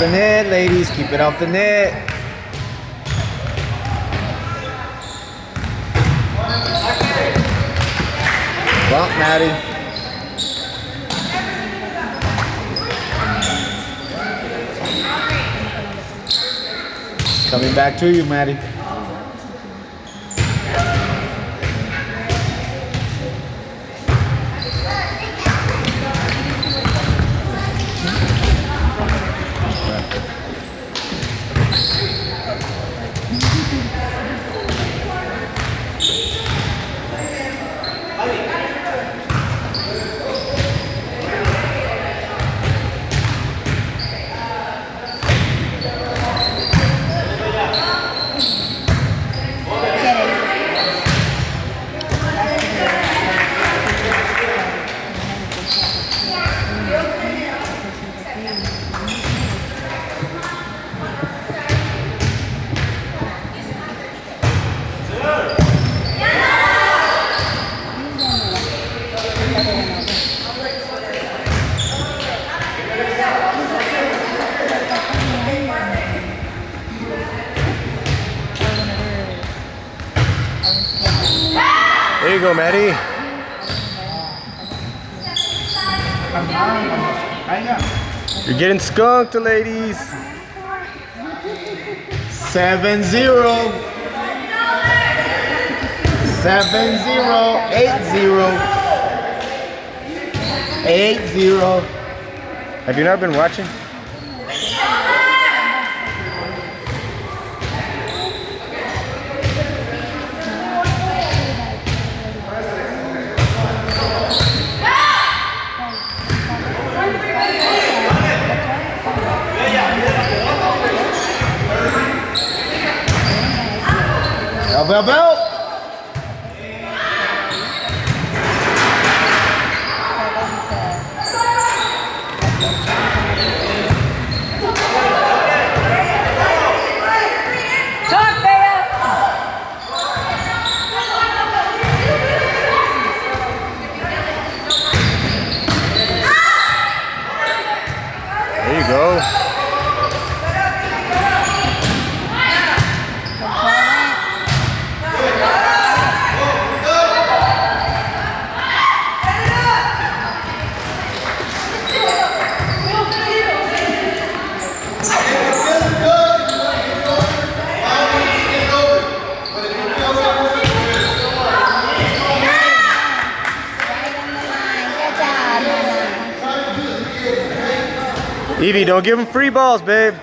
the net, ladies. Keep it off the net. Bump, Maddie. Coming back to you, Maddie. There you go, Maddie. You're getting skunked, ladies. 7-0. 7-0. 8-0. 8-0. Have you not been watching? Bell. There you go. Evie, don't give him free balls, babe.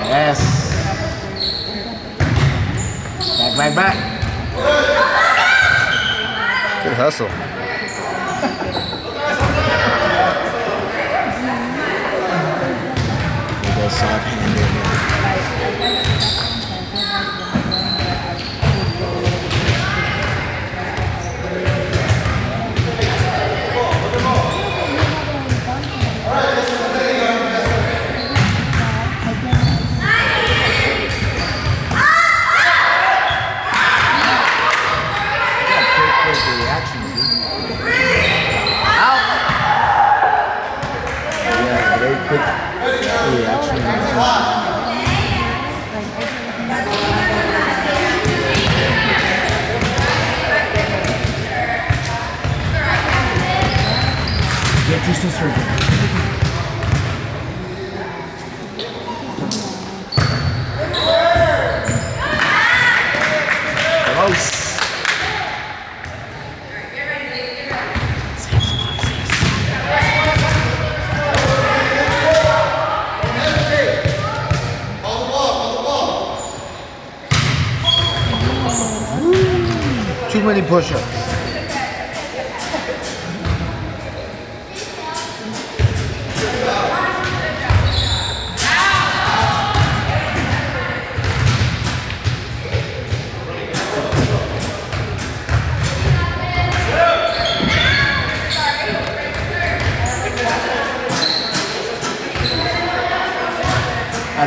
Yes. Back. Good hustle. There goes soft-handed. Get your sister again. Close. Too many push-ups.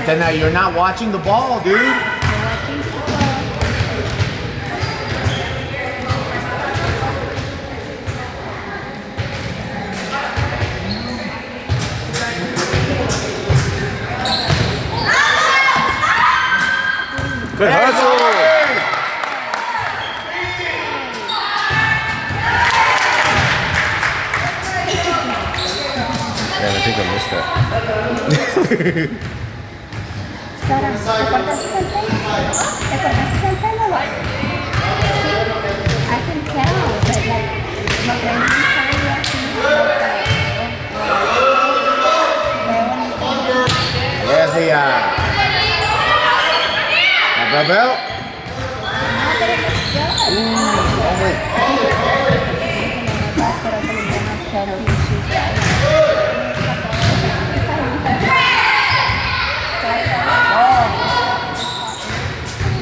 But then you're not watching the ball, dude. Good hustle. Yeah, I think I missed that. Sara, ¿te cortaste el pelo? ¿Te cortaste el pelo? I can tell, but like, lo que me sale así, There's the bell.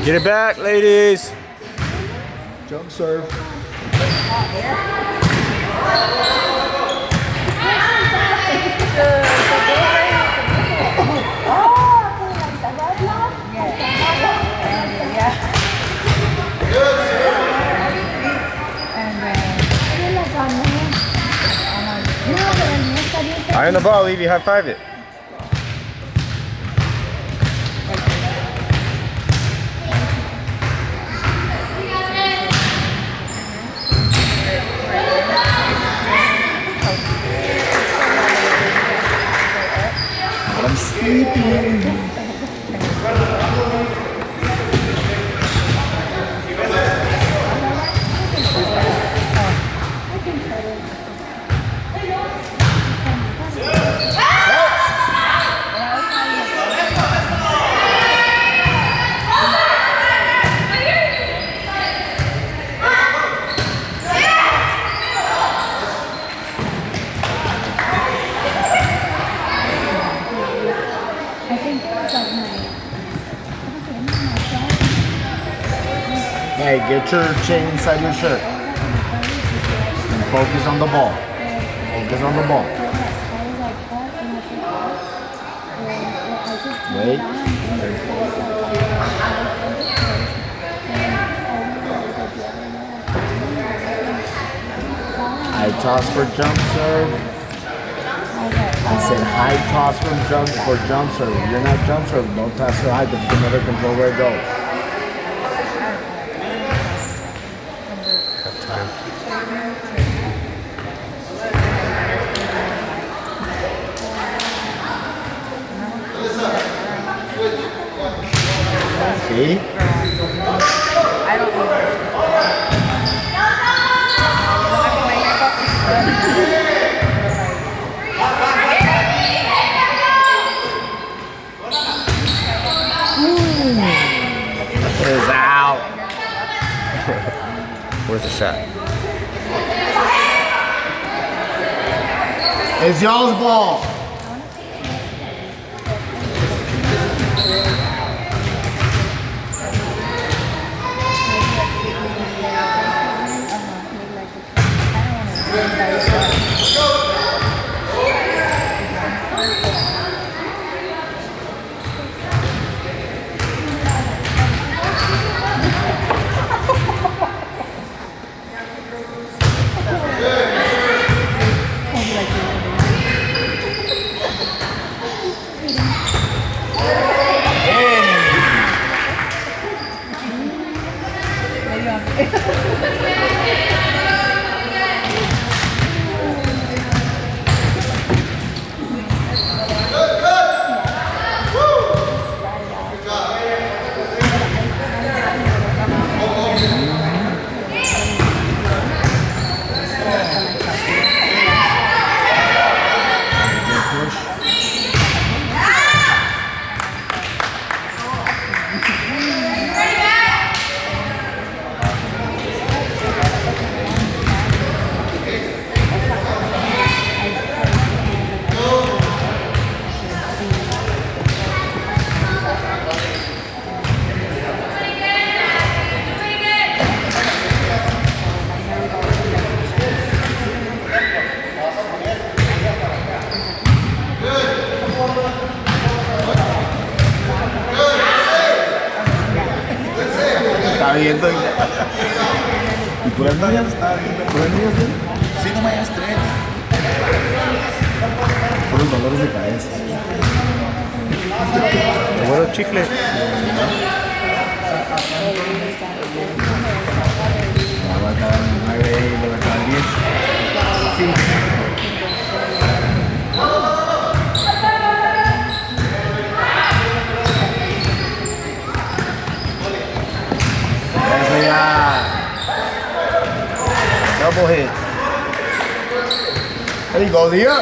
Get it back, ladies. Jump serve. Iron the ball, Evie. High five it. I'm sleeping. Hey, get your chain inside your shirt. And focus on the ball. Focus on the ball. Wait. High toss for jump serve. I said high toss for jump serve. If you're not jump serve, don't toss so high because you can never control where it goes. See? I don't know. Is out. Worth a shot. It's y'all's ball. viendo. ¿Y puras niñas? ¿Puras niñas? Sí, no me hagas 3. Puros dolores de cabeza. Bueno, chicle. Va a acabar en 9 y le va a acabar 10. Sí. Eso ya. Double hit. There you go, Dia.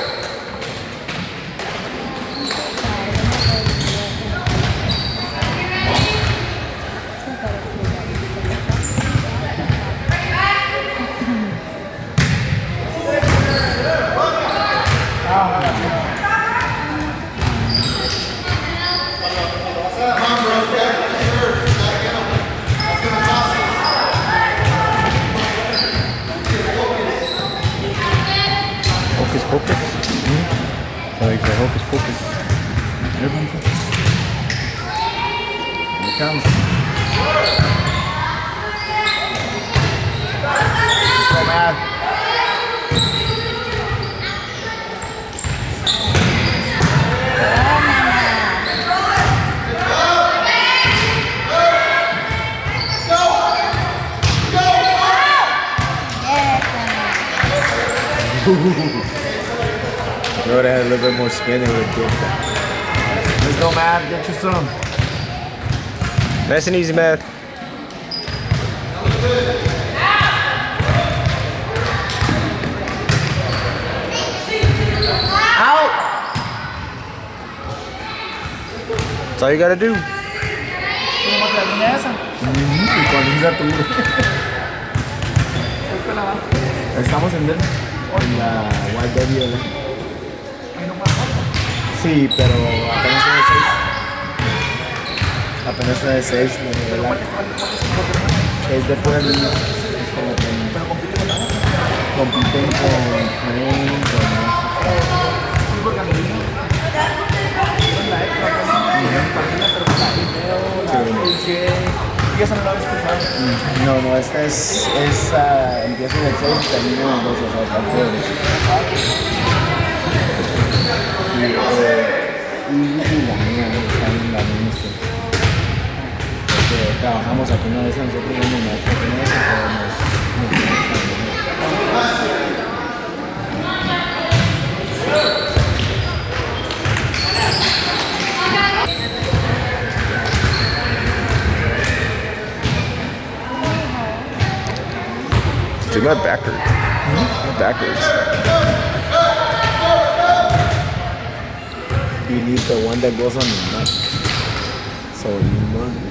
Hocus pocus. I like the hocus pocus. Everyone focus. Here it comes. Let's go, man. You would have had a little bit more spin, it would have dipped that. Let's go, man. Get you some. Nice and easy, man. Out. That's all you gotta do. ¿Cómo más la línea esa? Y cuando hice tu. Estamos en la YW. Sí, pero apenas es de 6. Apenas es de 6, ¿verdad? Es de puras niñas. Es como que compiten con Y eso no lo había escuchado. no, esta empieza en el 6 y termina en el 12, o sea, parte de y la mía, ¿no? Está en la misma. Trabajamos aquí una vez, nosotros no nos Dude, my back hurts. My back hurts. You need the one that goes on the neck. So you know.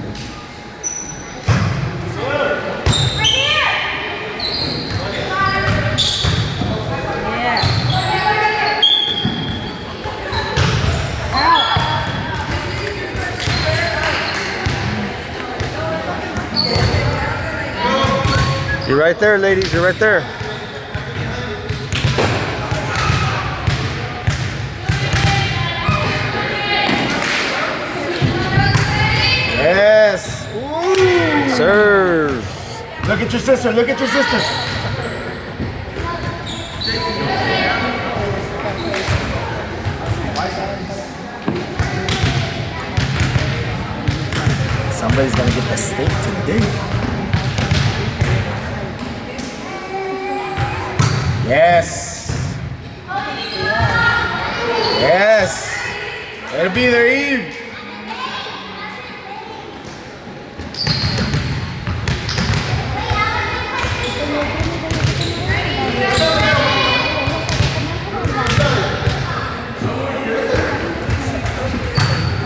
You're right there, ladies. You're right there. Yes. Ooh. Serve. Look at your sister. Look at your sister. Somebody's gonna get the steak today. Yes. Yes. It'll be their eve.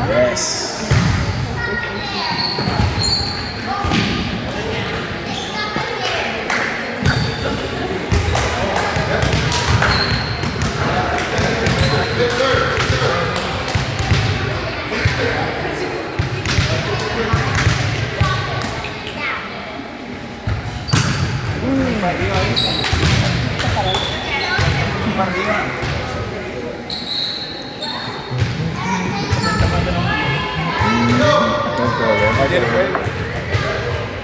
Yes.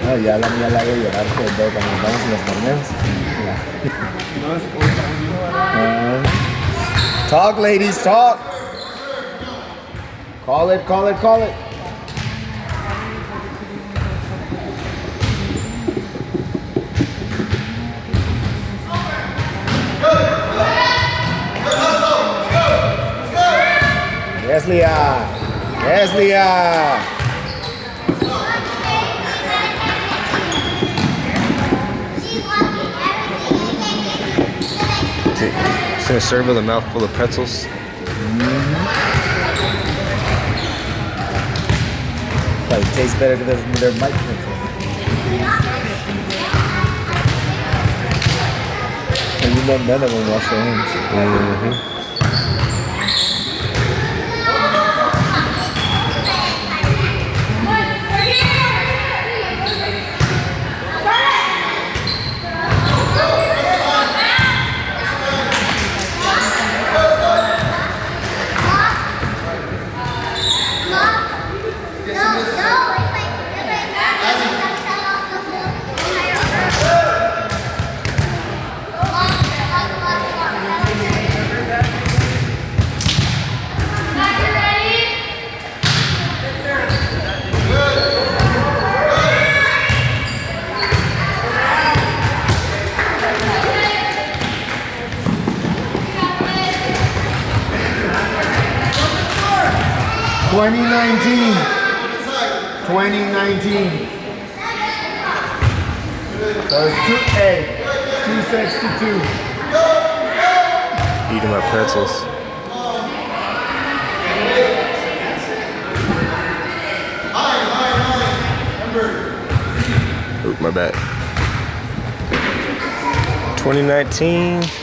No, ya la mía la hago llorar por todo cuando vamos en los torneos. Talk, ladies, talk. Call it, call it, call it. Yes, Leah. Yes, Leah. Just gonna serve with a mouthful of pretzels. But it tastes better because they're micropretzels. And you know none of them wash their hands. '19. 2019. So it's 2A. 2 sets to 2. Eating my pretzels. Oop, my bad. 2019.